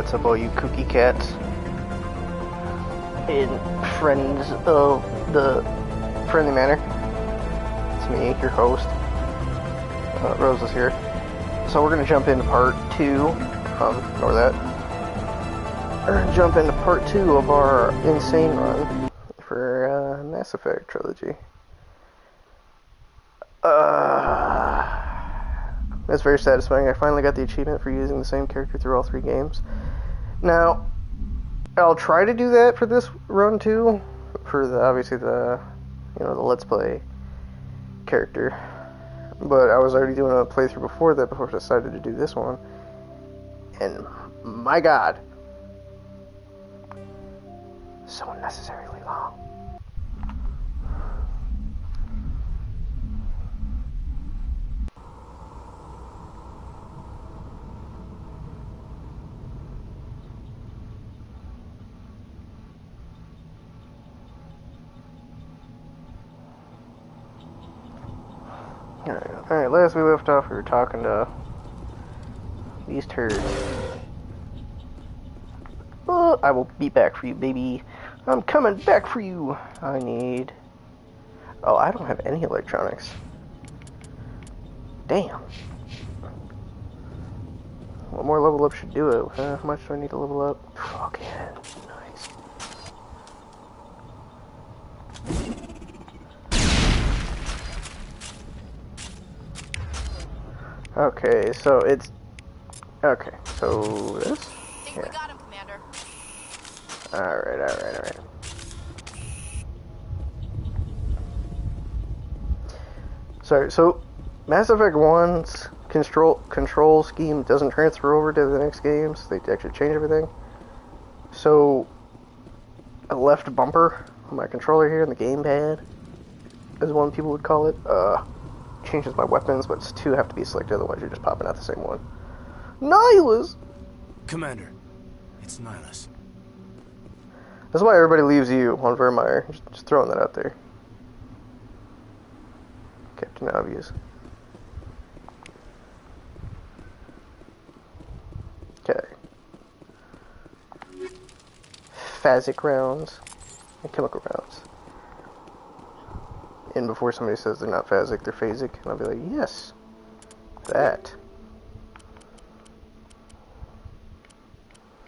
what's up all you kooky cats and friends of the Friendly Manor. It's me, your host. Rose is here. So we're going to jump into part 2, ignore that. We're going to jump into part 2 of our insane run for Mass Effect Trilogy. That's very satisfying. I finally got the achievement for using the same character through all 3 games. Now, I'll try to do that for this run too, for the, obviously the, the Let's Play character. But I was already doing a playthrough before that, before I decided to do this one. And my god, so unnecessarily long. Alright, last we left off, we were talking to these turds. Oh, I will be back for you, baby. I'm coming back for you. I need... Oh, I don't have any electronics. Damn. One more level up should do it. How much do I need to level up? Fuck yeah. Nice. Okay, so it's... Okay, so this? Think we got him, Commander. Alright. Sorry, so Mass Effect 1's control scheme doesn't transfer over to the next games. They actually change everything. So, a left bumper on my controller here in the gamepad, as one people would call it, changes my weapons, but 2 have to be selected, otherwise you're just popping out the same one. Nihilus! Commander, it's Nihilus. That's why everybody leaves you on Vermeer. Just throwing that out there. Captain Obvious. Okay. Phasic rounds and chemical rounds. And before somebody says they're not phasic, they're phasic, and I'll be like, yes, that.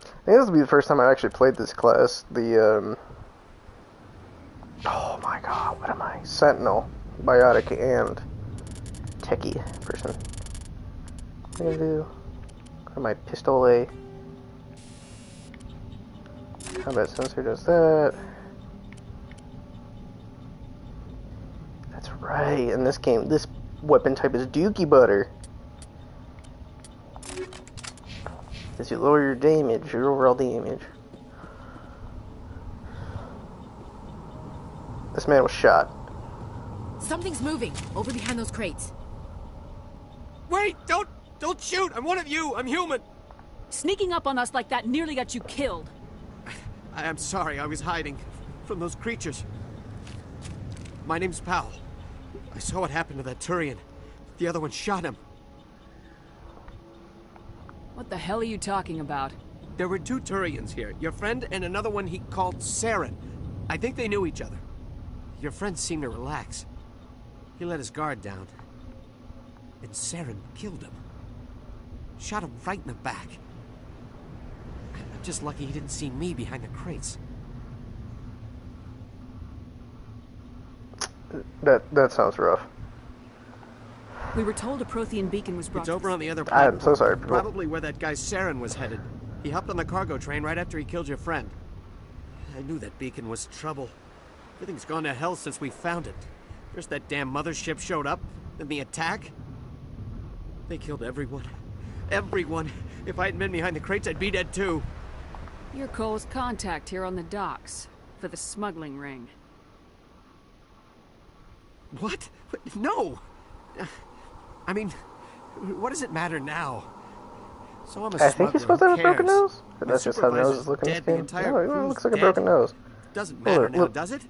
I think this will be the first time I actually played this class. The, oh my god, what am I? Sentinel, Biotic, and Techie person. What am I gonna do? Or my Pistole. Combat sensor does that. That's right, in this game, this weapon type is Dookie Butter. As you lower your damage, your overall damage. This man was shot. Something's moving over behind those crates. Wait! Don't shoot! I'm one of you! I'm human! Sneaking up on us like that nearly got you killed. I'm sorry, I was hiding from those creatures. My name's Powell. I saw what happened to that Turian. The other one shot him. What the hell are you talking about? There were 2 Turians here. Your friend and another one he called Saren. I think they knew each other. Your friend seemed to relax. He let his guard down. And Saren killed him. Shot him right in the back. I'm just lucky he didn't see me behind the crates. That sounds rough. We were told a Prothean beacon was brought. It's over on the other platform. I'm so sorry. Probably where that guy Saren was headed. He hopped on the cargo train right after he killed your friend. I knew that beacon was trouble. Everything's gone to hell since we found it. First that damn mothership showed up, then the attack. They killed everyone. Everyone. If I hadn't been behind the crates, I'd be dead too. You're Cole's contact here on the docks for the smuggling ring. What? No! I mean, what does it matter now? So I'm a I think you're supposed to have a broken nose? Or that's just how noses look in this game? No, it looks like a broken nose. Doesn't matter now, does it?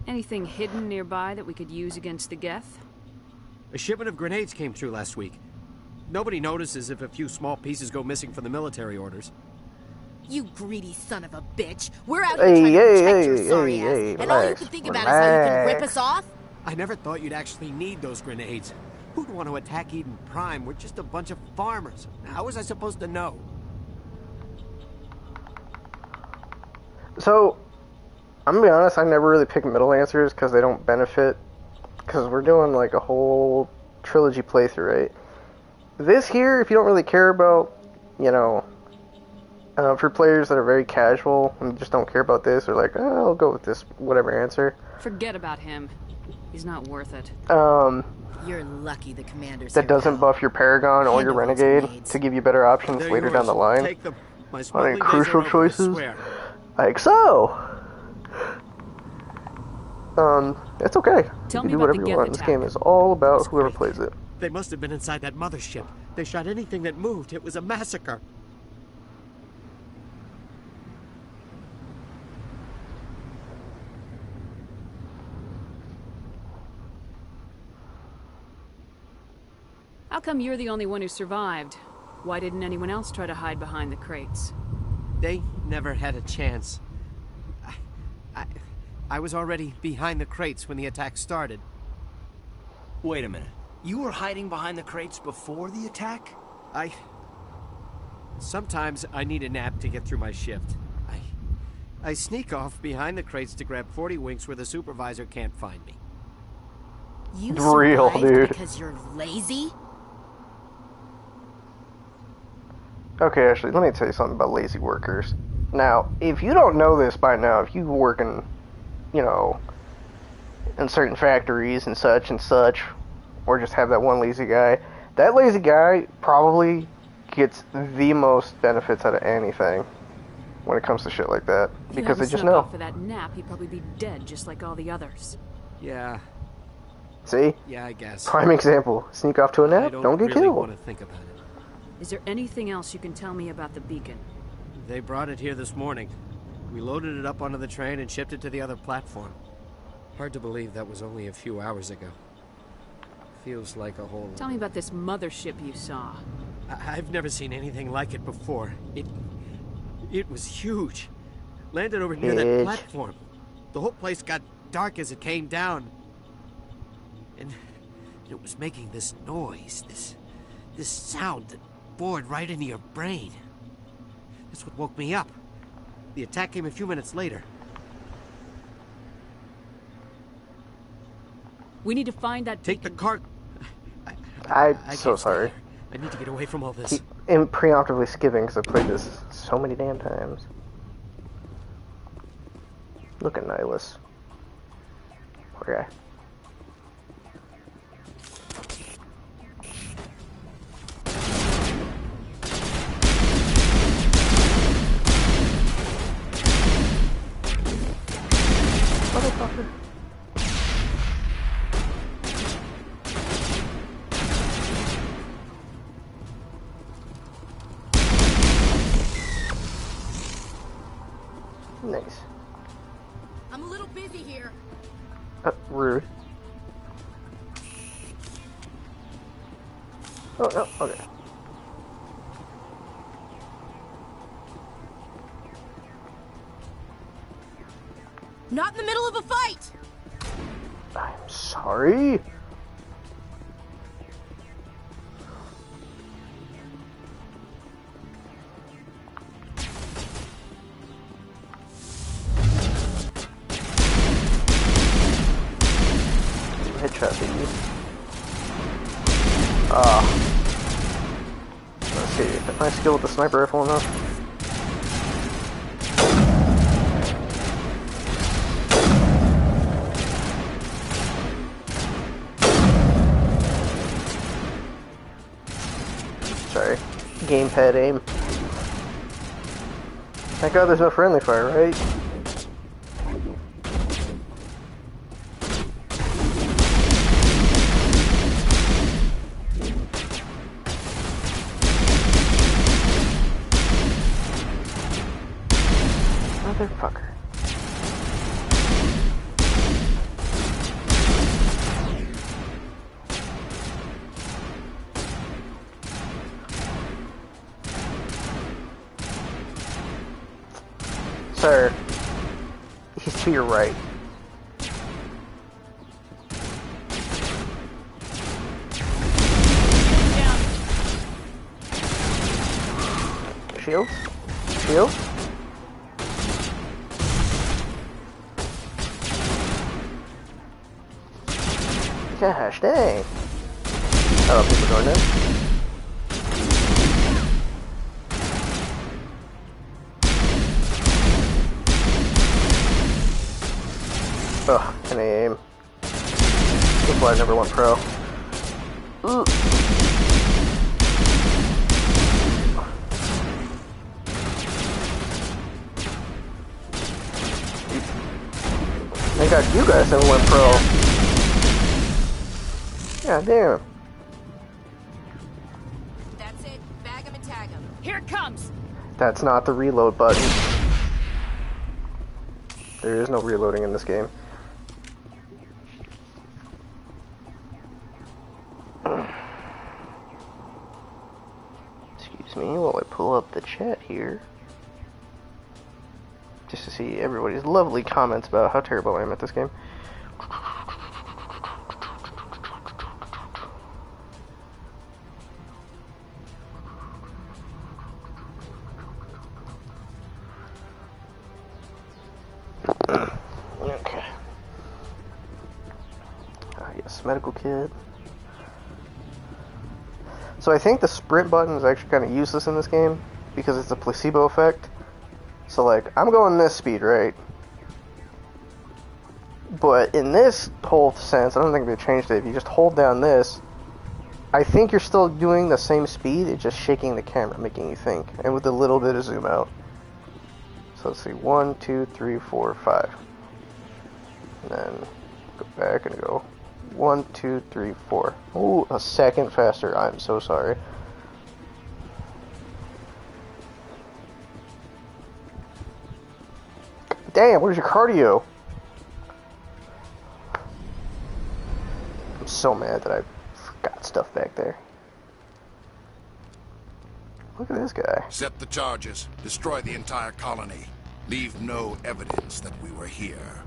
Anything hidden nearby that we could use against the Geth? A shipment of grenades came through last week. Nobody notices if a few small pieces go missing from the military orders. You greedy son of a bitch. We're out Hey, here trying to hey, protect your hey, sorry hey, ass. hey, And all you relax, can think about is how you can rip relax. us off? I never thought you'd actually need those grenades. Who'd want to attack Eden Prime? We're just a bunch of farmers. How was I supposed to know? So, I'm gonna be honest, I never really pick middle answers because they don't benefit. Because we're doing like a whole trilogy playthrough, right? This here, if you don't really care about, you know, for players that are very casual and just don't care about this, or like, oh, I'll go with this whatever answer. Forget about him. He's not worth it. You're lucky the commander's That here, doesn't pal. buff your Paragon or your Handle those Renegade grenades. to give you better options They're later yours. down the line. Take them. My On smuggling any days crucial are over, I choices, swear. like so. It's okay. Tell You me can do about whatever the you Geth want. This attack. game is all about was whoever great. plays it. They must have been inside that mothership. They shot anything that moved. It was a massacre. How come you're the only one who survived? Why didn't anyone else try to hide behind the crates? They never had a chance. I was already behind the crates when the attack started. Wait a minute. You were hiding behind the crates before the attack? Sometimes I need a nap to get through my shift. I sneak off behind the crates to grab 40 winks where the supervisor can't find me. You Real, survived dude. because you're lazy? Okay, Ashley, let me tell you something about lazy workers. Now, if you don't know this by now, if you work in, you know, in certain factories and such, or just have that one lazy guy, that lazy guy probably gets the most benefits out of anything when it comes to shit like that. If you Because they hadn't just snuck know. off for that nap, he'd probably be dead just like all the others. Yeah, See? I guess. Prime example. Sneak off to a I nap, don't don't get really killed. want to think about it. Is there anything else you can tell me about the beacon? They brought it here this morning. We loaded it up onto the train and shipped it to the other platform. Hard to believe that was only a few hours ago. Feels like a whole... Tell me about this mothership you saw. I've never seen anything like it before. It was huge. Landed over near that Huge. platform. The whole place got dark as it came down. And it was making this noise, this sound that bored right into your brain. That's what woke me up. The attack came a few minutes later. We need to find that Take the beacon. cart. I'm I so can't stay sorry. here. I need to get away from all this. Keep preemptively skipping because I played this so many damn times. Look at Nihilus. Poor guy. Motherfucker. Nice. I'm a little busy here. Rude. Oh, no, okay. Not in the middle of a fight! I'm sorry. Headshot, baby. Let's see. If my skill with the sniper rifle enough. Sorry. Gamepad aim. Thank God there's no friendly fire, right? Motherfucker. Sir, he's to your right. Shields? Shields? Gosh dang. Oh, people going in? Ugh, can I aim? That's why I never went pro. Ooh. Thank God you guys never went pro. Yeah, damn. That's it. Bag 'em and tag 'em. Here it comes! That's not the reload button. There is no reloading in this game. Excuse me while I pull up the chat here. Just to see everybody's lovely comments about how terrible I am at this game. Okay. Yes, medical kit. So I think the sprint button is actually kind of useless in this game because it's a placebo effect. So like, I'm going this speed, right? But in this whole sense, I don't think they changed it. If you just hold down this, I think you're still doing the same speed, it's just shaking the camera, making you think. And with a little bit of zoom out. So let's see, 1, 2, 3, 4, 5. And then go back and go 1, 2, 3, 4. Ooh, a second faster. I'm so sorry. Damn, where's your cardio? I'm so mad that I forgot stuff back there. Look at this guy. Set the charges. Destroy the entire colony. Leave no evidence that we were here.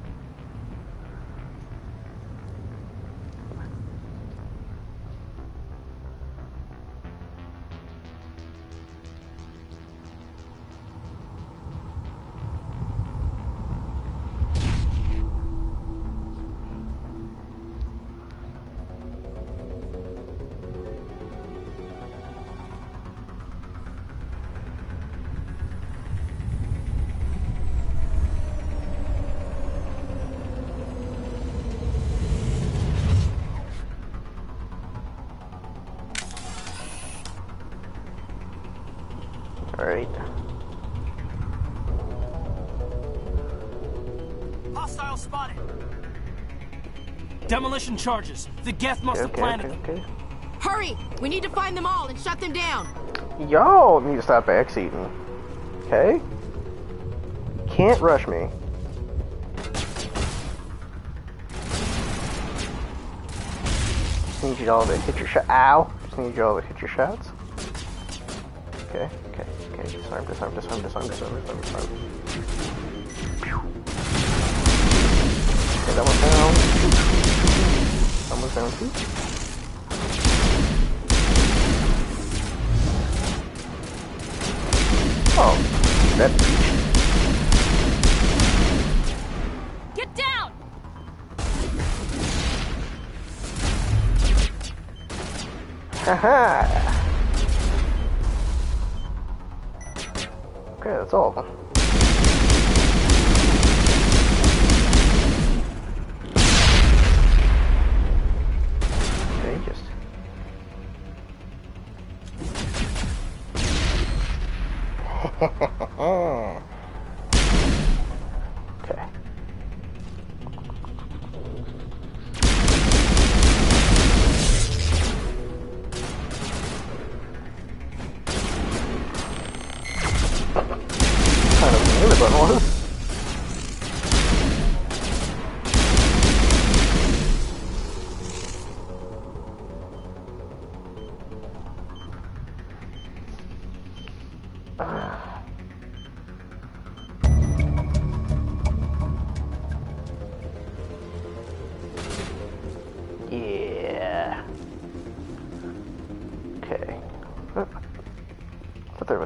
Alright. Hostile spotted. Demolition charges. The Geth must have planted them. Okay. Hurry! We need to find them all and shut them down. Y'all need to stop backseating. Okay? You can't rush me. Just need y'all to hit your shot. Ow! Just need y'all to hit your shots. Okay. Disarm. Pew. Okay, that one's down. Someone's down too. Oh, that beach. Get down! Haha! Okay, that's all of them. Okay, just... Okay. Kind of name it button was.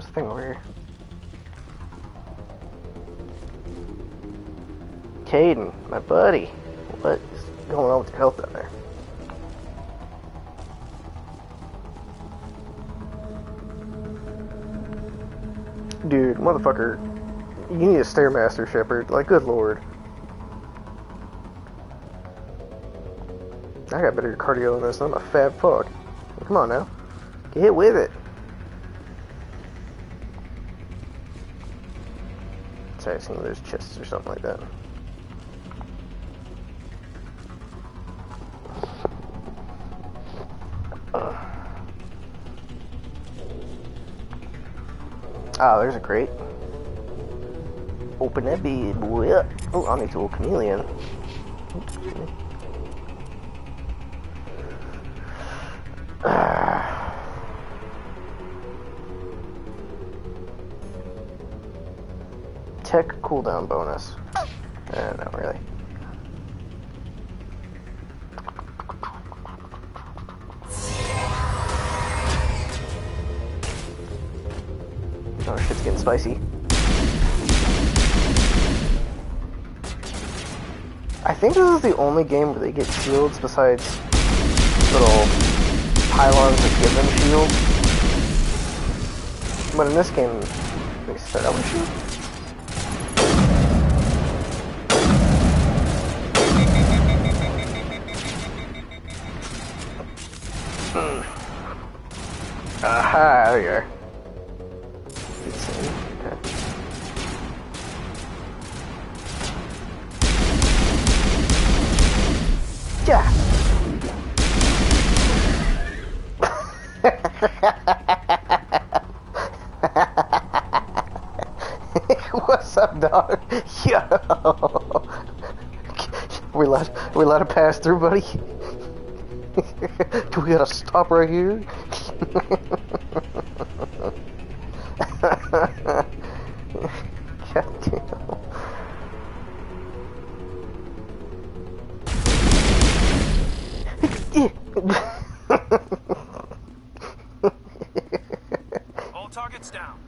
there's a thing over here. Caden, my buddy. What is going on with your health down there? Dude, motherfucker. You need a Stairmaster, Shepard. Like, good lord. I got better cardio than this. I'm a fat fuck. Come on now. Get with it. Sorry, I seen there's chests or something like that. Ah, there's a crate. Open that big boy up. Oh, I'll need to old chameleon. Oops, excuse me. Tech cooldown bonus. Not really. Oh, shit's getting spicy. I think this is the only game where they get shields besides little pylons that give them shields. But in this game, they start out with shields. Aha, there you are. Good scene. Okay. Yeah. What's up, dog? Yo. We let it pass through, buddy. Do we gotta stop right here? God damn. All targets down.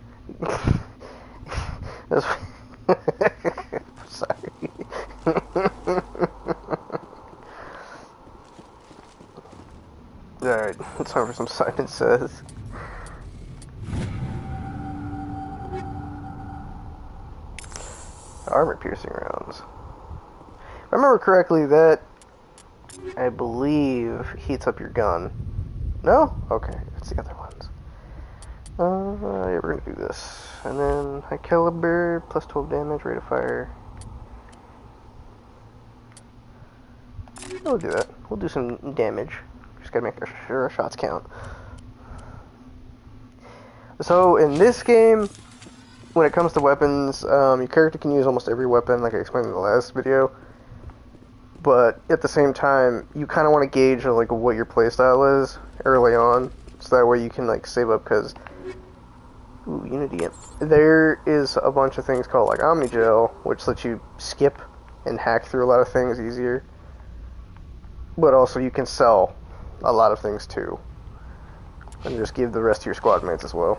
Sorry. Alright, let's hover some Simon Says. Armor piercing rounds. If I remember correctly, that I believe heats up your gun. No? Okay, it's the other ones. Yeah, we're gonna do this. And then high caliber, plus 12 damage, rate of fire. We'll do that. We'll do some damage. Just gotta make sure our shots count. So, in this game, when it comes to weapons, your character can use almost every weapon, like I explained in the last video. But at the same time, you kind of want to gauge like what your playstyle is early on, so that way you can like save up. Because Unity, there is a bunch of things called like Omnigel, which lets you skip and hack through a lot of things easier. But also you can sell a lot of things too, and just give the rest of your squad mates as well.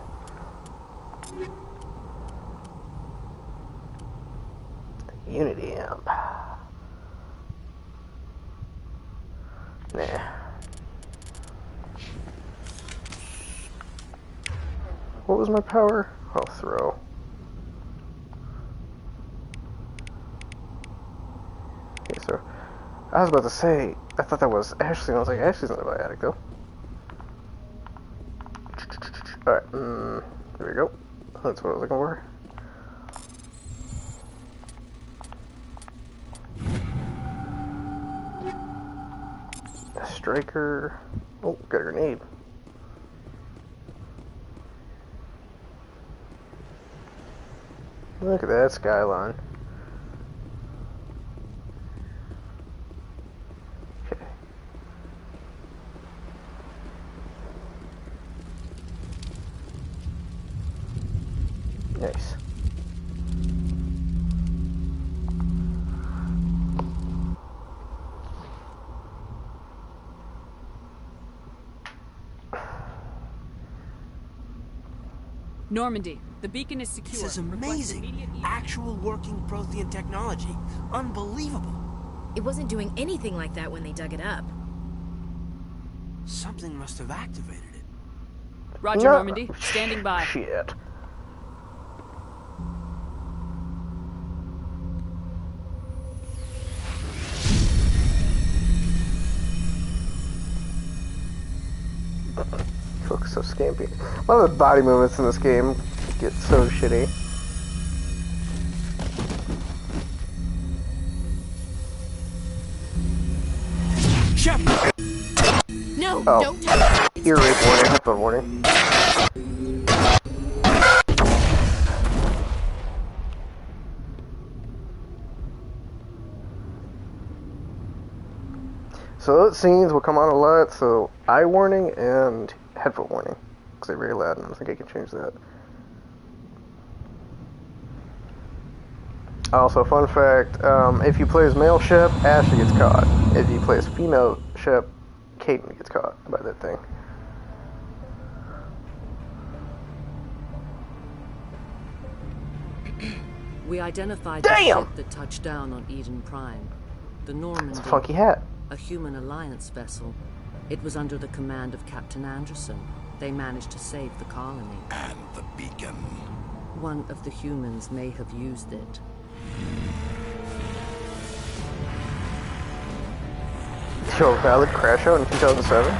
Unity amp. Nah. What was my power? Oh, throw. Okay, so I was about to say, I thought that was Ashley, and I was like, Ashley's not a biotic though. Alright, there we go. That's what I was looking for. A striker. Oh, got a grenade. Look at that skyline. Okay. Nice. Normandy, the beacon is secure. This is Request amazing. immediate evac. Actual working Prothean technology. Unbelievable. It wasn't doing anything like that when they dug it up. Something must have activated it. Roger, No. Normandy. Standing by. Shit. Looks so scampy. A lot of the body movements in this game get so shitty. Shepard! No, Oh. don't touch it. Ear rape warning, HIPAA warning. So those scenes will come on a lot, so eye warning and headphone warning. Because they're very loud and I think I can change that. Also, fun fact, if you play as male Shep, Ashley gets caught. If you play as female Shep, Caden gets caught by that thing. We identified Damn! the ship that touched down on Eden Prime. The Normandy, It's a funky hat. a human alliance vessel. It was under the command of Captain Anderson. They managed to save the colony. And the beacon. One of the humans may have used it. Yo, valid crash out in 2007?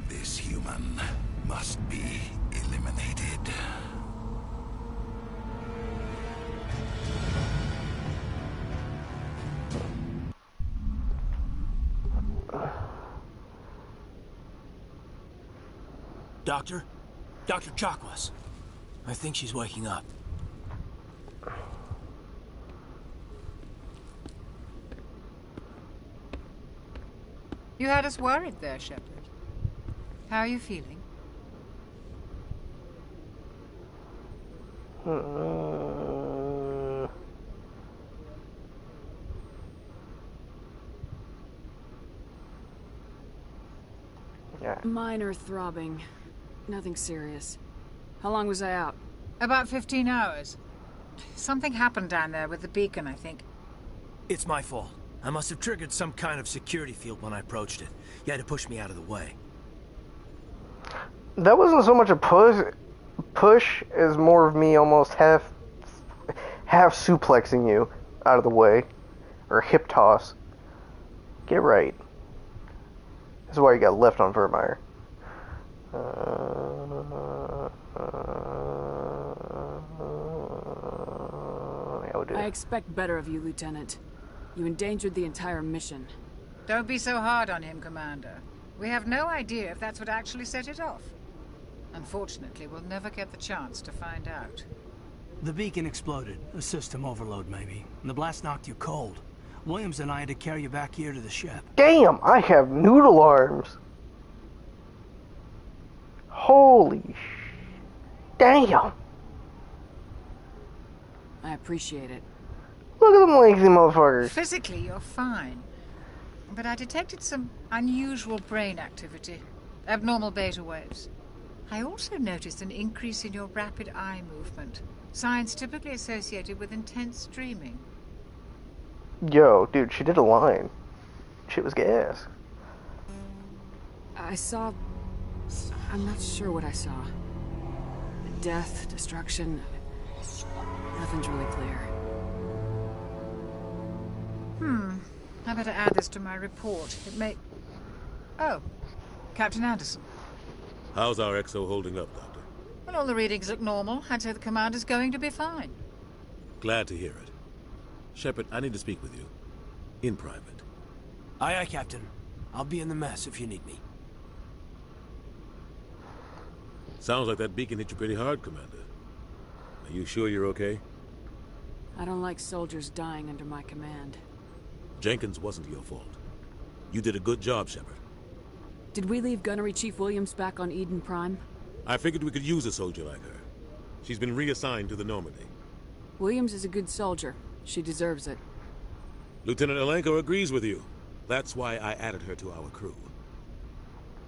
This human must be eliminated. Doctor? Dr. Chakwas. I think she's waking up. You had us worried there, Shepard. How are you feeling? Yeah. Minor throbbing. Nothing serious. How long was I out? About 15 hours. Something happened down there with the beacon, I think. It's my fault. I must have triggered some kind of security field when I approached it. You had to push me out of the way. That wasn't so much a push as more of me almost half suplexing you out of the way, or hip toss. Get right. This is why you got left on Vermeer. Yeah, we'll do I it. expect better of you, Lieutenant. You endangered the entire mission. Don't be so hard on him, Commander. We have no idea if that's what actually set it off. Unfortunately, we'll never get the chance to find out. The beacon exploded. A system overload, maybe. And the blast knocked you cold. Williams and I had to carry you back here to the ship. Damn, I have noodle arms. Holy damn. I appreciate it. Look at them lazy motherfuckers. Physically, you're fine. But I detected some unusual brain activity. Abnormal beta waves. I also noticed an increase in your rapid eye movement. Signs typically associated with intense dreaming. Yo, dude, she did a line. Shit was gas. I saw... I'm not sure what I saw. Death, destruction... Nothing's really clear. I better add this to my report. It may... Oh, Captain Anderson. How's our XO holding up, Doctor? Well, all the readings look normal. I'd say the commander's going to be fine. Glad to hear it. Shepard, I need to speak with you. In private. Aye, aye, Captain. I'll be in the mess if you need me. Sounds like that beacon hit you pretty hard, Commander. Are you sure you're okay? I don't like soldiers dying under my command. Jenkins wasn't your fault. You did a good job, Shepard. Did we leave Gunnery Chief Williams back on Eden Prime? I figured we could use a soldier like her. She's been reassigned to the Normandy. Williams is a good soldier. She deserves it. Lieutenant Alenko agrees with you. That's why I added her to our crew.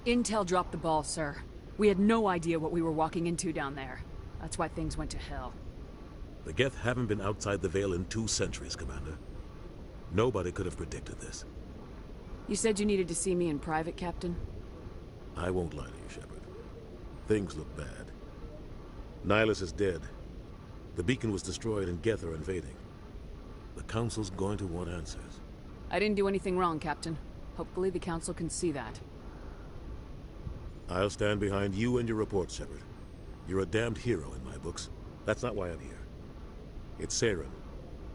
Intel dropped the ball, sir. We had no idea what we were walking into down there. That's why things went to hell. The Geth haven't been outside the Veil in 2 centuries, Commander. Nobody could have predicted this. You said you needed to see me in private, Captain? I won't lie to you, Shepard. Things look bad. Nihilus is dead. The beacon was destroyed and Geth are invading. The Council's going to want answers. I didn't do anything wrong, Captain. Hopefully the Council can see that. I'll stand behind you and your report, Shepard. You're a damned hero in my books. That's not why I'm here. It's Saren,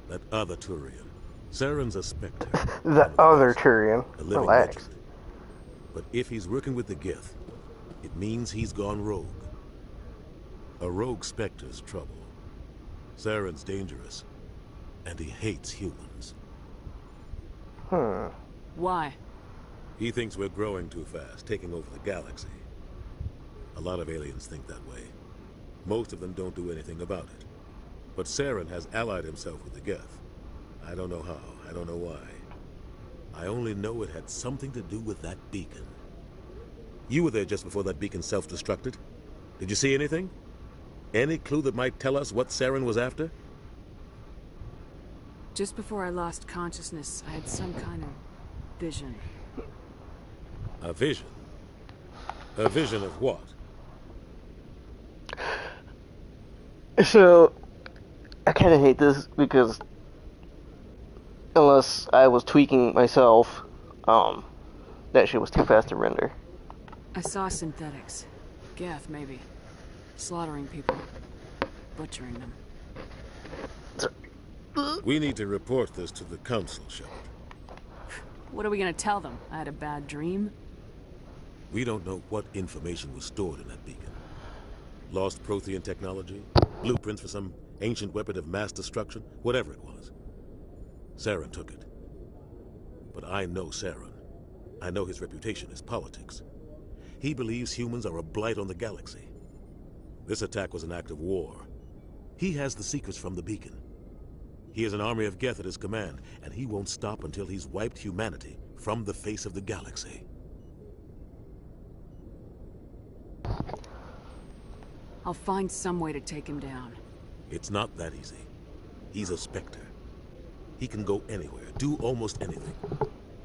that other Turian. Saren's a Spectre. The other Turian. A living Relax. legend. But if he's working with the Geth, it means he's gone rogue. A rogue Spectre's trouble. Saren's dangerous, and he hates humans. Why? He thinks we're growing too fast, taking over the galaxy. A lot of aliens think that way. Most of them don't do anything about it. But Saren has allied himself with the Geth. I don't know how, I don't know why. I only know it had something to do with that beacon. You were there just before that beacon self-destructed. Did you see anything? Any clue that might tell us what Saren was after? Just before I lost consciousness, I had some kind of vision. A vision? A vision of what? So, I kind of hate this because, unless I was tweaking myself, that shit was too fast to render. I saw synthetics. Geth, maybe. Slaughtering people. Butchering them. We need to report this to the Council, Shepard. What are we gonna tell them? I had a bad dream? We don't know what information was stored in that beacon. Lost Prothean technology? Blueprints for some ancient weapon of mass destruction? Whatever it was. Saren took it. But I know Saren. I know his reputation is politics. He believes humans are a blight on the galaxy. This attack was an act of war. He has the secrets from the beacon. He has an army of Geth at his command, and he won't stop until he's wiped humanity from the face of the galaxy. I'll find some way to take him down. It's not that easy. He's a Spectre. He can go anywhere, do almost anything.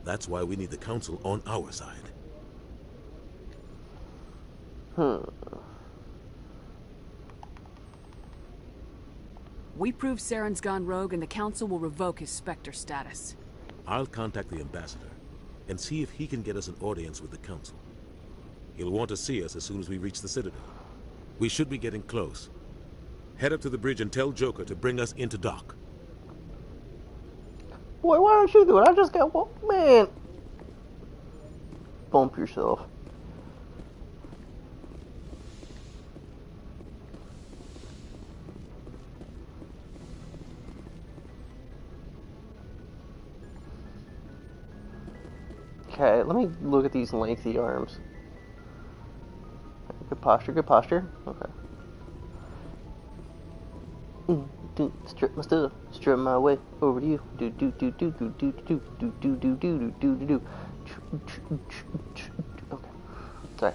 That's why we need the Council on our side. We prove Saren's gone rogue and the Council will revoke his Spectre status. I'll contact the Ambassador and see if he can get us an audience with the Council. He'll want to see us as soon as we reach the Citadel. We should be getting close. Head up to the bridge and tell Joker to bring us into dock. Boy, why don't you do it? I just got one. Man. Bump yourself. Okay, let me look at these lengthy arms. Good posture, good posture. Okay. Strip my stuff, strip my way over to you. Do do do do do do do do do do do do do do. Okay. Sorry.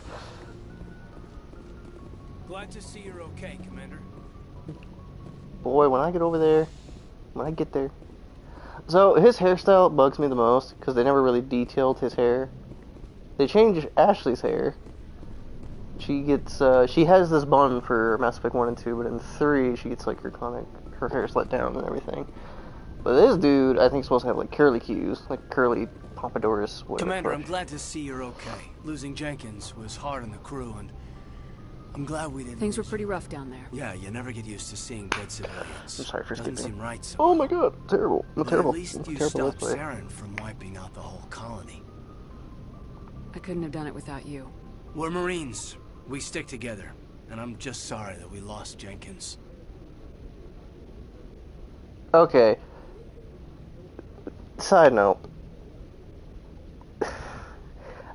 Glad to see you're okay, Commander. Boy, when I get over there, when I get there. So his hairstyle bugs me the most because they never really detailed his hair. They changed Ashley's hair. She gets she has this bun for Mass Effect 1 and 2, but in 3 she gets like her hair's let down and everything. But this dude, I think, is supposed to have like curly cues, like curly pompadours. Whatever. Commander, I'm glad to see you're okay. Losing Jenkins was hard on the crew, and I'm glad we didn't. Things were pretty rough down there. Yeah, you never get used to seeing dead civilians. I'm sorry for Doesn't skipping. seem right. So. Oh my god, terrible. I'm terrible. At least you terrible stopped this way. Saren from wiping out the whole colony. I couldn't have done it without you. We're Marines. We stick together, and I'm just sorry that we lost Jenkins. Okay. Side note.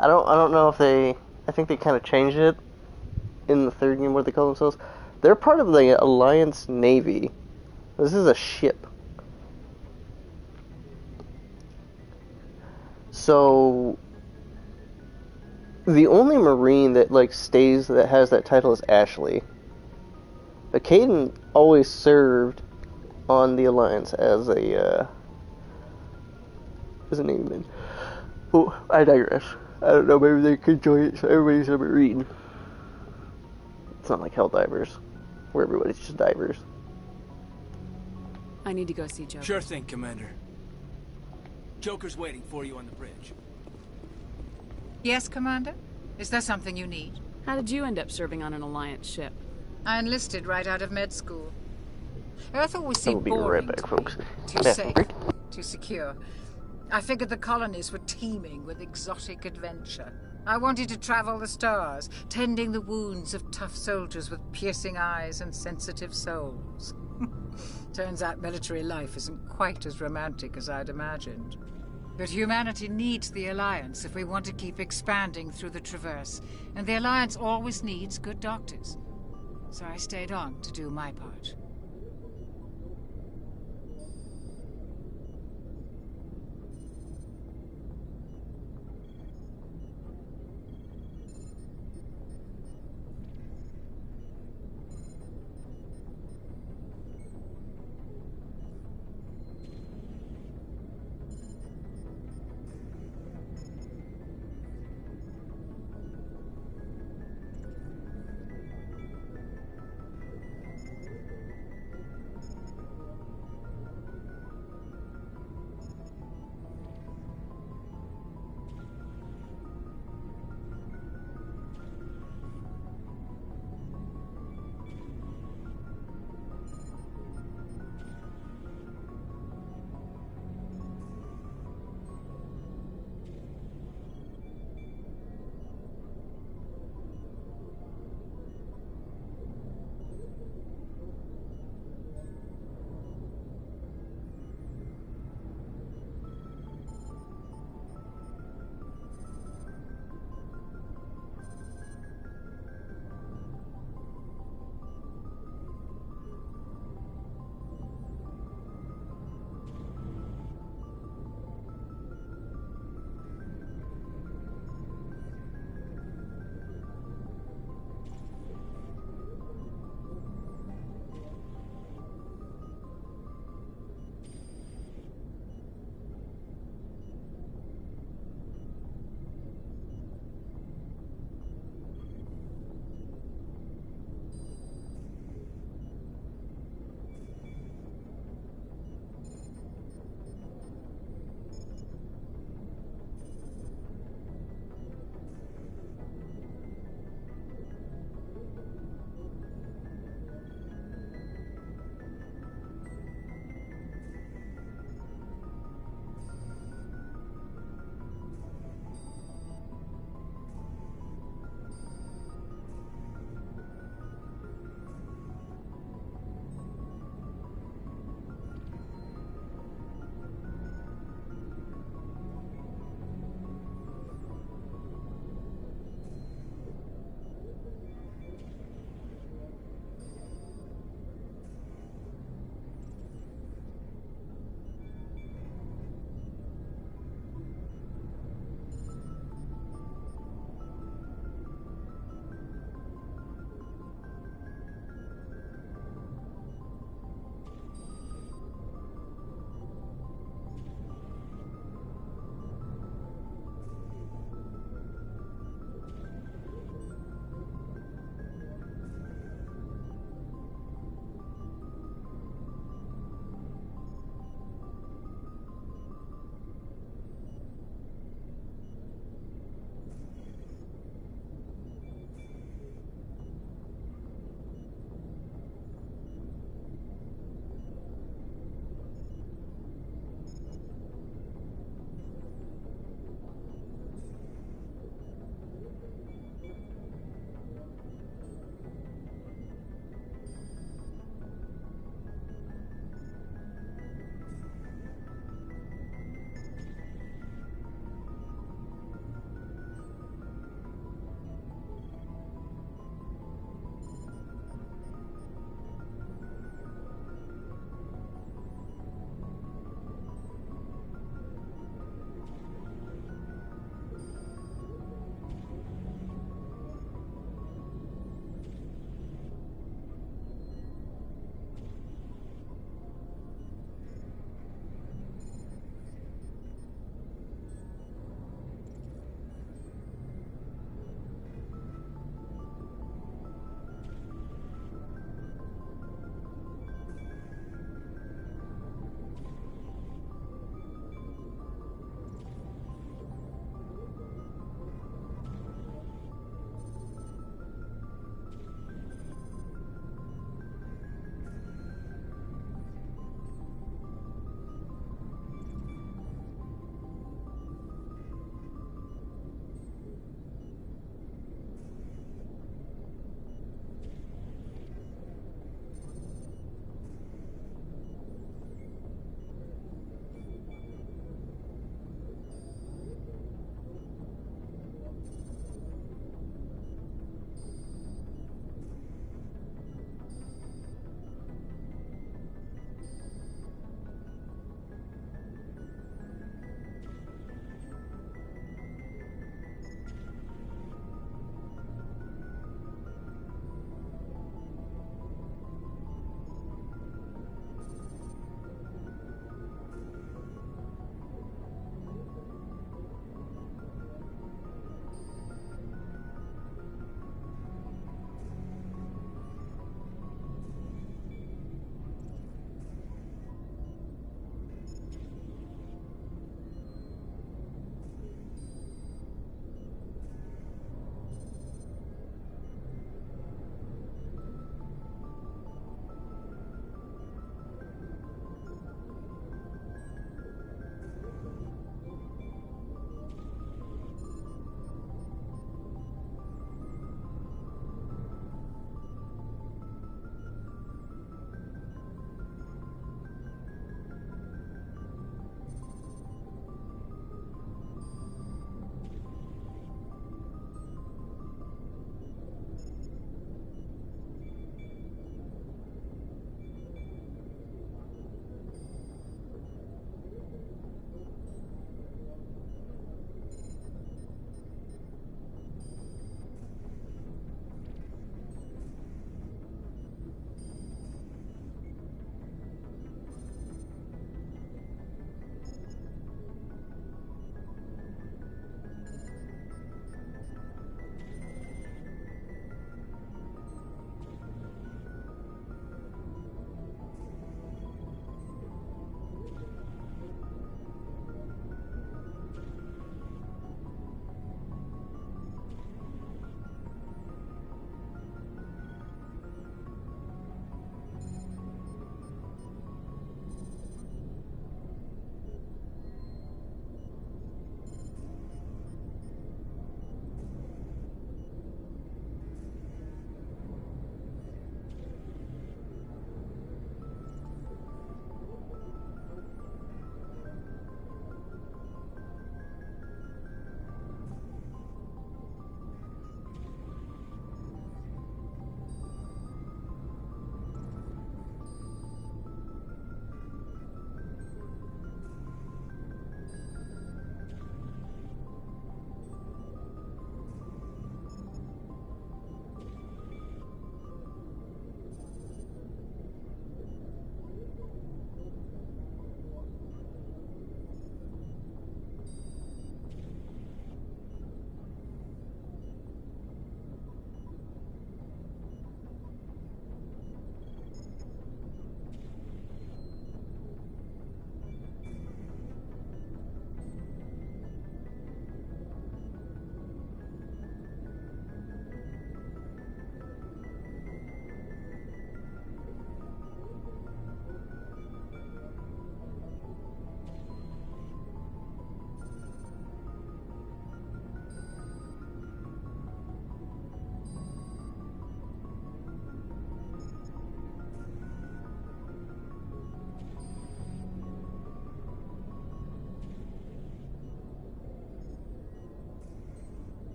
I don't know if I think they kind of changed it in the third game, what they call themselves. They're part of the Alliance Navy. This is a ship. So the only Marine that like stays that has that title is Ashley. But Caden always served on the Alliance as a Navy. Oh, I digress. I don't know, maybe they could join it so everybody's a Marine. It's not like Helldivers, where everybody's just divers. I need to go see Joker. Sure thing, Commander. Joker's waiting for you on the bridge. Yes, Commander? Is there something you need? How did you end up serving on an Alliance ship? I enlisted right out of med school. Earth always I seemed will be boring right back, to folks. me. Too Yeah, safe, break. too secure. I figured the colonies were teeming with exotic adventure. I wanted to travel the stars, tending the wounds of tough soldiers with piercing eyes and sensitive souls. Turns out military life isn't quite as romantic as I'd imagined. But humanity needs the Alliance if we want to keep expanding through the TRRS, and the Alliance always needs good doctors. So I stayed on to do my part.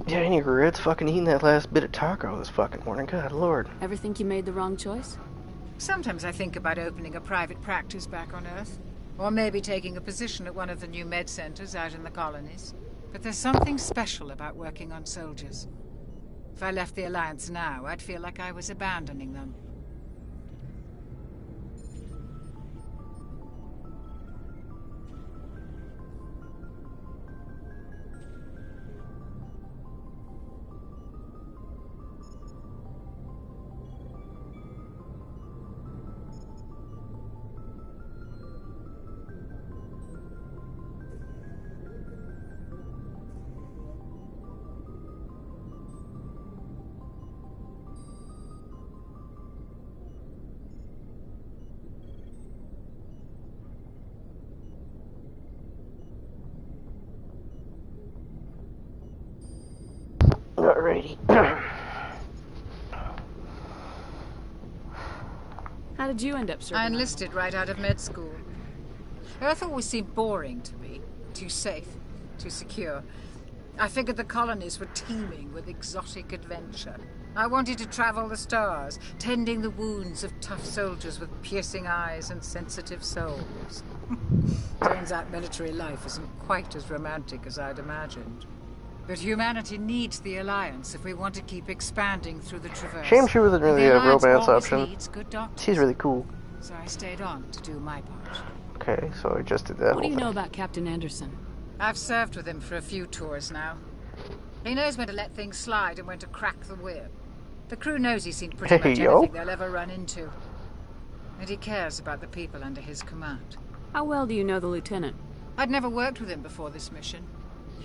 Yeah, any regrets fucking eating that last bit of taco this fucking morning? God lord. Ever think you made the wrong choice? Sometimes I think about opening a private practice back on Earth. Or maybe taking a position at one of the new med centers out in the colonies. But there's something special about working on soldiers. If I left the Alliance now, I'd feel like I was abandoning them. Alrighty. How did you end up serving? I enlisted right out of med school. Earth always seemed boring to me. Too safe, too secure. I figured the colonies were teeming with exotic adventure. I wanted to travel the stars, tending the wounds of tough soldiers with piercing eyes and sensitive souls. Turns out military life isn't quite as romantic as I'd imagined. But humanity needs the Alliance if we want to keep expanding through the Traverse. Shame she wasn't really a romance option. Needs good doctors. She's really cool. So I stayed on to do my part. Okay, so I just did that. What do you know about Captain Anderson? I've served with him for a few tours now. He knows when to let things slide and when to crack the whip. The crew knows he's seen pretty much anything they'll ever run into. And he cares about the people under his command. How well do you know the lieutenant? I'd never worked with him before this mission.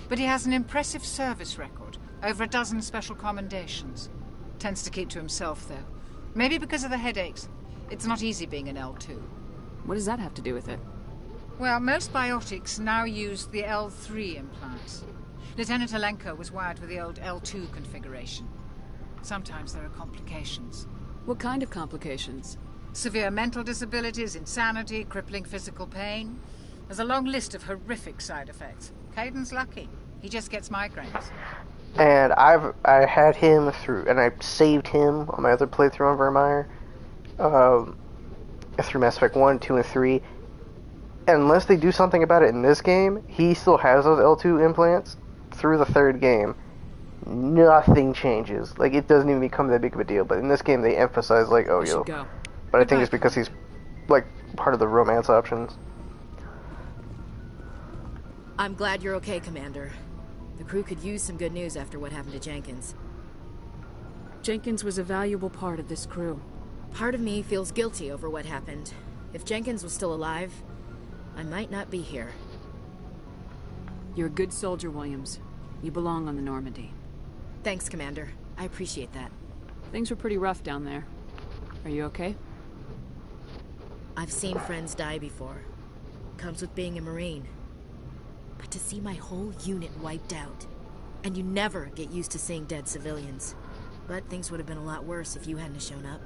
But he has an impressive service record. Over a dozen special commendations. Tends to keep to himself, though. Maybe because of the headaches. It's not easy being an L2. What does that have to do with it? Well, most biotics now use the L3 implants. Lieutenant Alenko was wired with the old L2 configuration. Sometimes there are complications. What kind of complications? Severe mental disabilities, insanity, crippling physical pain. There's a long list of horrific side effects. Caden's lucky. He just gets migraines. And I had him through, and I saved him on my other playthrough on Vermeer, through Mass Effect 1, 2, and 3. And unless they do something about it in this game, he still has those L2 implants through the third game. Nothing changes. Like, it doesn't even become that big of a deal. But in this game, they emphasize, like, oh, yo. Go. But I think it's because he's, like, part of the romance options. I'm glad you're okay, Commander. The crew could use some good news after what happened to Jenkins. Jenkins was a valuable part of this crew. Part of me feels guilty over what happened. If Jenkins was still alive, I might not be here. You're a good soldier, Williams. You belong on the Normandy. Thanks, Commander. I appreciate that. Things were pretty rough down there. Are you okay? I've seen friends die before. Comes with being a Marine. But to see my whole unit wiped out, and you never get used to seeing dead civilians. But things would have been a lot worse if you hadn't shown up.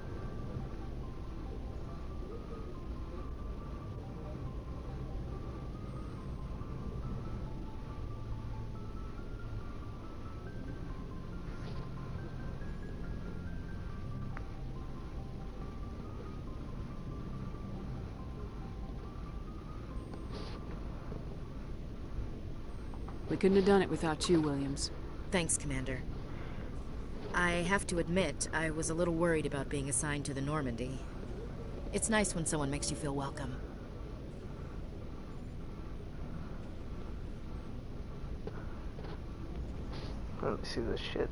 We couldn't have done it without you, Williams. Thanks, Commander. I have to admit, I was a little worried about being assigned to the Normandy. It's nice when someone makes you feel welcome. Let me see this shit.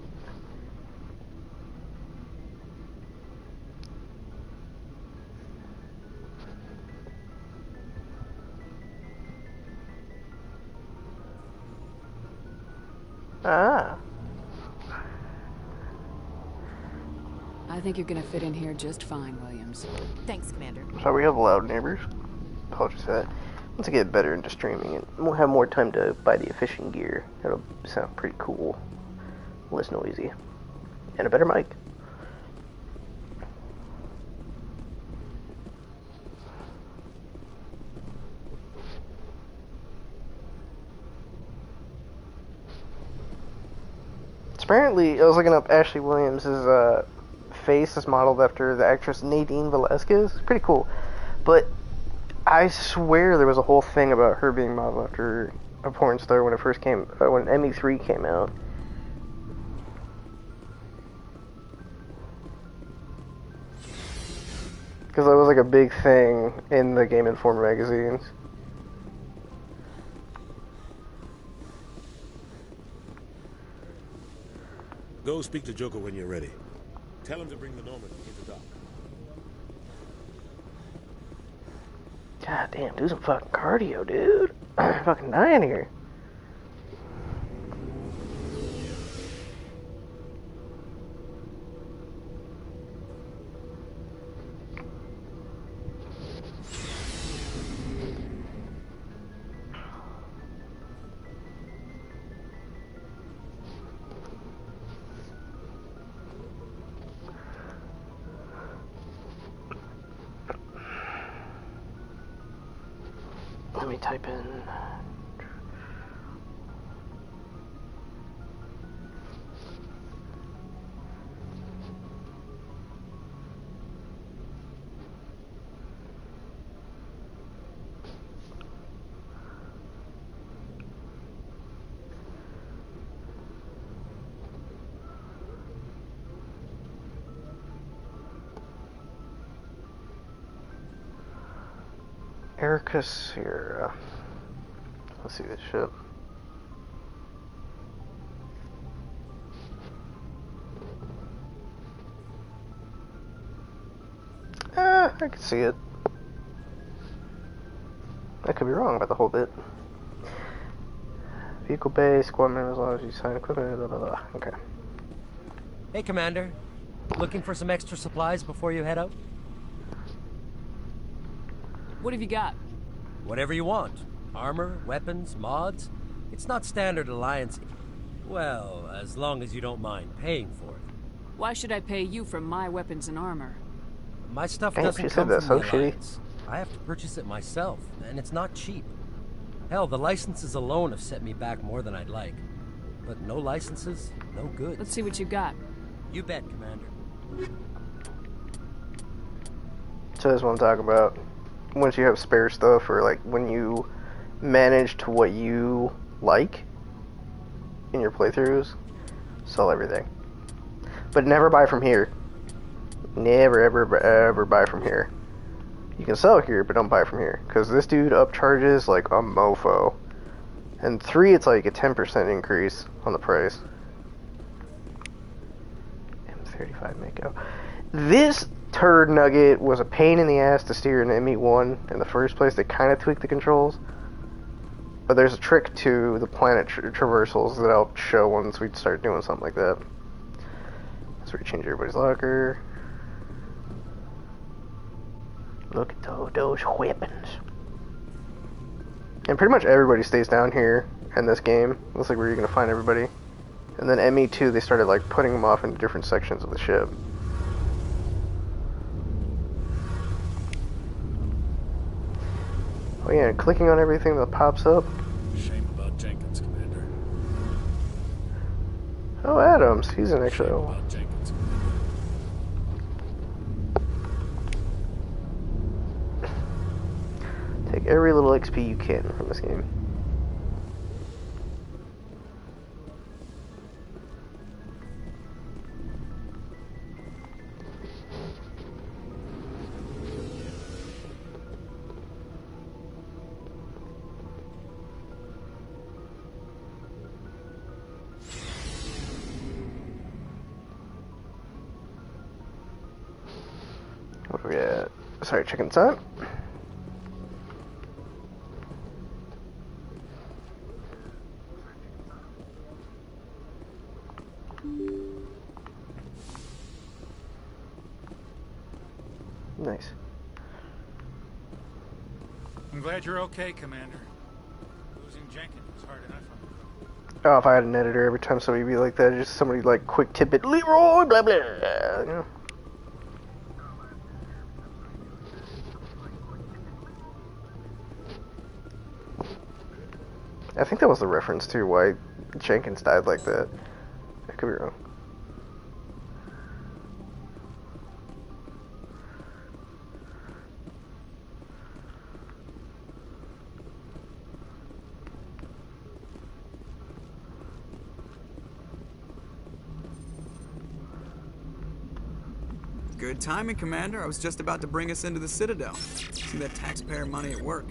Ah. I think you're gonna fit in here just fine, Williams. Thanks, Commander. Sorry, we have loud neighbors. Apologies for that. Once I get better into streaming, and we'll have more time to buy the fishing gear. That'll sound pretty cool. Less noisy. And a better mic. apparently, I was looking up Ashley Williams' face is modeled after the actress Nadine Velasquez. Pretty cool. But I swear there was a whole thing about her being modeled after a porn star when it first came, when ME3 came out. Because that was like a big thing in the Game Informer magazines. Go speak to Joker when you're ready. Tell him to bring the Norman into dock. God damn, do some fucking cardio, dude. I'm fucking dying here. Let me type in. Erica Sierra. Let's see this shit. I can see it. I could be wrong about the whole bit. Vehicle bay, squad members, as long as you sign equipment, blah blah blah. Okay. Hey, Commander. Looking for some extra supplies before you head out? What have you got? Whatever you want. Armor, weapons, mods. It's not standard Alliance. Well, as long as you don't mind paying for it. Why should I pay you for my weapons and armor? My stuff Damn, doesn't she come said that from so the shitty. Alliance. I have to purchase it myself, and it's not cheap. Hell, the licenses alone have set me back more than I'd like. But no licenses, no good. Let's see what you got. You bet, Commander. So that's what I'm talking about. Once you have spare stuff, or like when you manage to what you like in your playthroughs, sell everything. But never buy from here. Never, ever, ever buy from here. You can sell here, but don't buy from here. Because this dude upcharges like a mofo. And 3, it's like a 10% increase on the price. M35 Mako. This turd nugget was a pain in the ass to steer in ME1 in the first place. They kind of tweaked the controls. But there's a trick to the planet traversals that I'll show once we start doing something like that. So we change everybody's locker. Look at those weapons. And pretty much everybody stays down here in this game. Looks like where you're going to find everybody. And then ME2, they started like putting them off into different sections of the ship. Oh yeah, and clicking on everything that pops up. Shame about Jenkins, Commander. Oh, Adams, he's an extra. Shame about Jenkins, Commander. Take every little XP you can from this game. What are we at? Sorry, checking time. Nice. I'm glad you're okay, Commander. Losing Jenkins was hard enough on you. Oh, if I had an editor, every time somebody be like that, just somebody like quick tidbit, Leroy, blah blah. You know? I think that was the reference to why Jenkins died like that. Could be wrong. Good timing, Commander. I was just about to bring us into the Citadel. See that taxpayer money at work.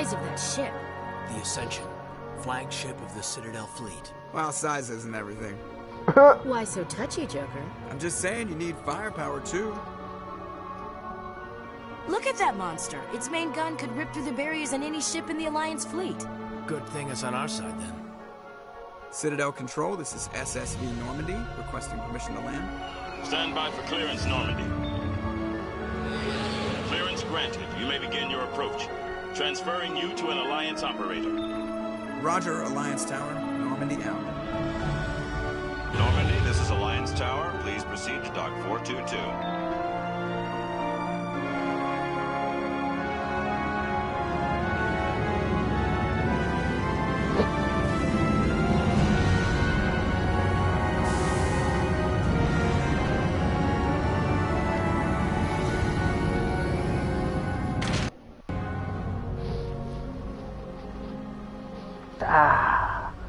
Of that ship. The Ascension, flagship of the Citadel fleet. Well, size isn't everything. Why so touchy, Joker? I'm just saying you need firepower, too. Look at that monster. Its main gun could rip through the barriers in any ship in the Alliance fleet. Good thing it's on our side, then. Citadel Control, this is SSV Normandy, requesting permission to land. Stand by for clearance, Normandy. Clearance granted. You may begin your approach. Transferring you to an Alliance operator. Roger, Alliance Tower. Normandy out. Normandy, this is Alliance Tower. Please proceed to Dock 422.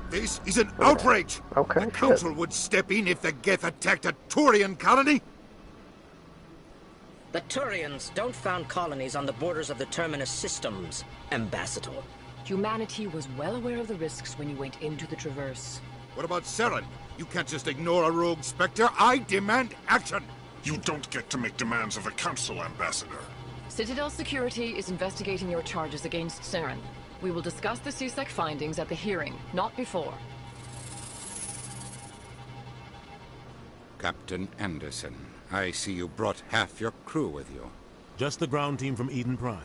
This is an outrage! Okay, the Council would step in if the Geth attacked a Turian colony? The Turians don't found colonies on the borders of the Terminus systems, Ambassador. Humanity was well aware of the risks when you went into the TRRS. What about Saren? You can't just ignore a rogue Spectre. I demand action! You don't get to make demands of the Council, Ambassador. Citadel Security is investigating your charges against Saren. We will discuss the CSEC findings at the hearing, not before. Captain Anderson, I see you brought half your crew with you. Just the ground team from Eden Prime,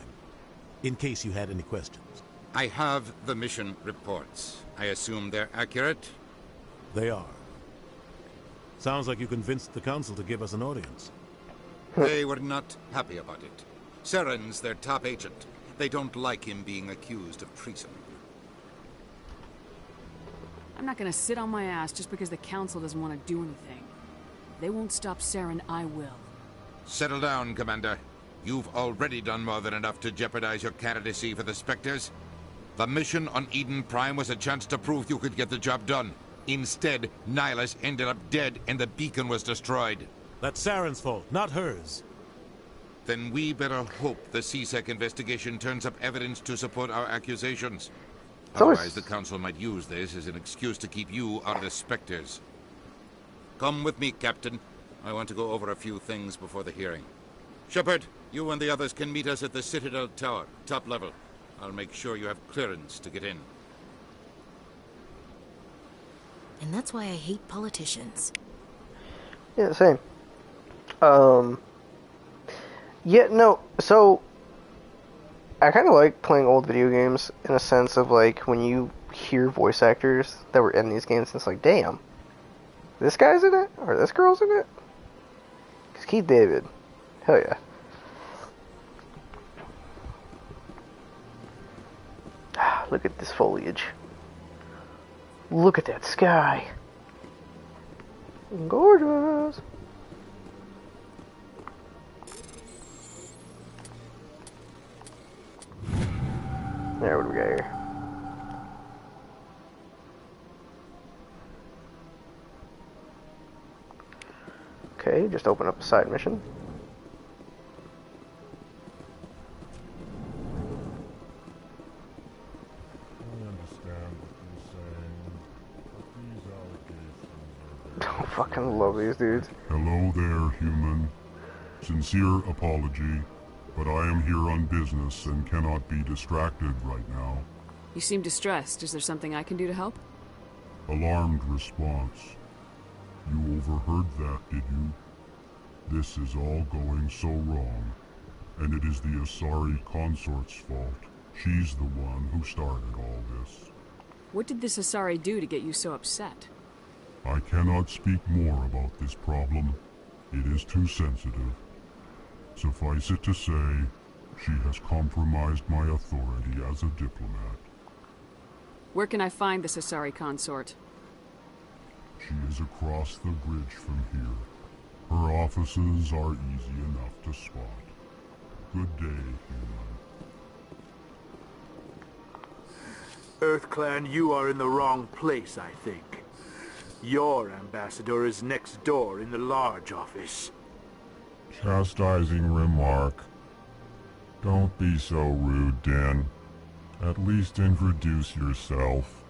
in case you had any questions. I have the mission reports. I assume they're accurate? They are. Sounds like you convinced the Council to give us an audience. They were not happy about it. Saren's their top agent. They don't like him being accused of treason. I'm not gonna sit on my ass just because the Council doesn't want to do anything. If they won't stop Saren, I will. Settle down, Commander. You've already done more than enough to jeopardize your candidacy for the Spectres. The mission on Eden Prime was a chance to prove you could get the job done. Instead, Nihilus ended up dead and the beacon was destroyed. That's Saren's fault, not hers. Then we better hope the CSEC investigation turns up evidence to support our accusations. Otherwise, the Council might use this as an excuse to keep you out of the Spectres. Come with me, Captain. I want to go over a few things before the hearing. Shepard, you and the others can meet us at the Citadel Tower, top level. I'll make sure you have clearance to get in. And that's why I hate politicians. Yeah, same. Yeah, no, so I kind of like playing old video games in a sense of like when you hear voice actors that were in these games, it's like, damn, this guy's in it? Or this girl's in it? Because Keith David, hell yeah. Look at this foliage. Look at that sky. Gorgeous. There, what do we got here? Okay, just open up a side mission. I fucking love these dudes. Hello there, human. Sincere apology, but I am here on business and cannot be distracted right now. You seem distressed. Is there something I can do to help? Alarmed response. You overheard that, did you? This is all going so wrong, and it is the Asari consort's fault. She's the one who started all this. What did this Asari do to get you so upset? I cannot speak more about this problem. It is too sensitive. Suffice it to say, she has compromised my authority as a diplomat. Where can I find this Asari consort? She is across the bridge from here. Her offices are easy enough to spot. Good day, human. EarthClan, you are in the wrong place, I think. Your ambassador is next door in the large office. Chastising remark. Don't be so rude, Din. At least introduce yourself.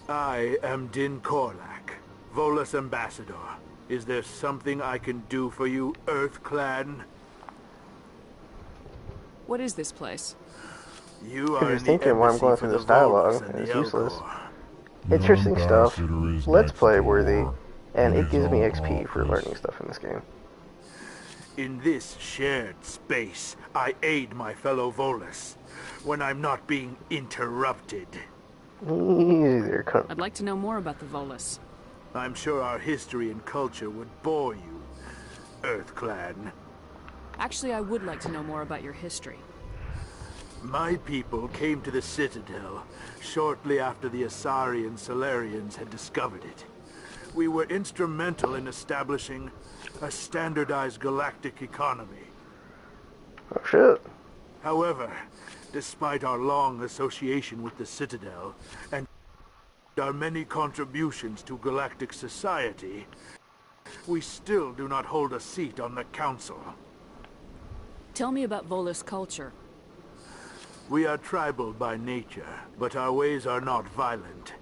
I am Din Korlak, Volus ambassador. Is there something I can do for you, EarthClan? What is this place? You If are you're in the thinking why I'm embassy going for through the this dialogue, Volus and it's the useless. Elcor. Interesting stuff. Ambassador is Let's next play worthy, door. and it His gives me own XP for office. learning stuff in this game. In this shared space, I aid my fellow Volus when I'm not being interrupted. Easy there, cunt. I'd like to know more about the Volus. I'm sure our history and culture would bore you, EarthClan. Actually, I would like to know more about your history. My people came to the Citadel shortly after the Asari and Solarians had discovered it. We were instrumental in establishing a standardized galactic economy. Oh shit. However, despite our long association with the Citadel and our many contributions to galactic society, we still do not hold a seat on the Council. Tell me about Volus culture. We are tribal by nature, but our ways are not violent.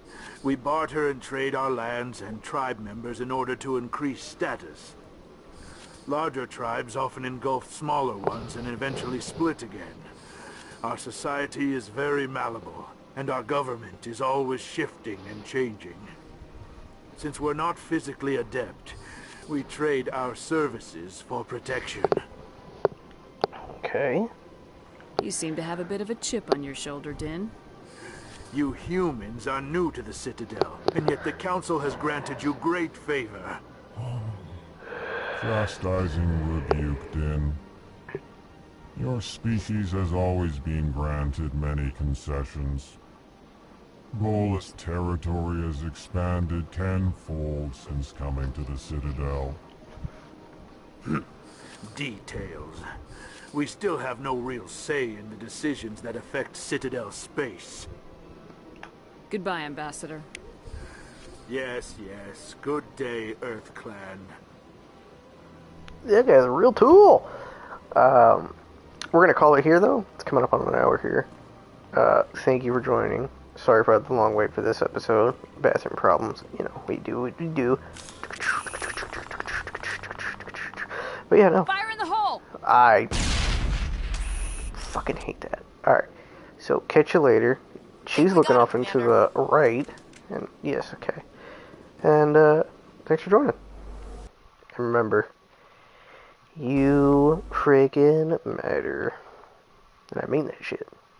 We barter and trade our lands and tribe members in order to increase status. Larger tribes often engulf smaller ones and eventually split again. Our society is very malleable, and our government is always shifting and changing. Since we're not physically adept, we trade our services for protection. Okay. You seem to have a bit of a chip on your shoulder, Din. You humans are new to the Citadel, and yet the Council has granted you great favor. Chastising rebuke, Din. Your species has always been granted many concessions. Volus territory has expanded tenfold since coming to the Citadel. Details. We still have no real say in the decisions that affect Citadel space. Goodbye, Ambassador. Yes, yes. Good day, EarthClan. That guy's a real tool. We're gonna call it here, though. It's coming up on an hour here. Thank you for joining. Sorry for the long wait for this episode. Bathroom problems. You know, we do what we do. But yeah, no. Fire in the hole! I fucking hate that. Alright. So, catch you later. She's looking off into the right. And, yes, okay. And, thanks for joining. And remember, you freaking matter. And I mean that shit.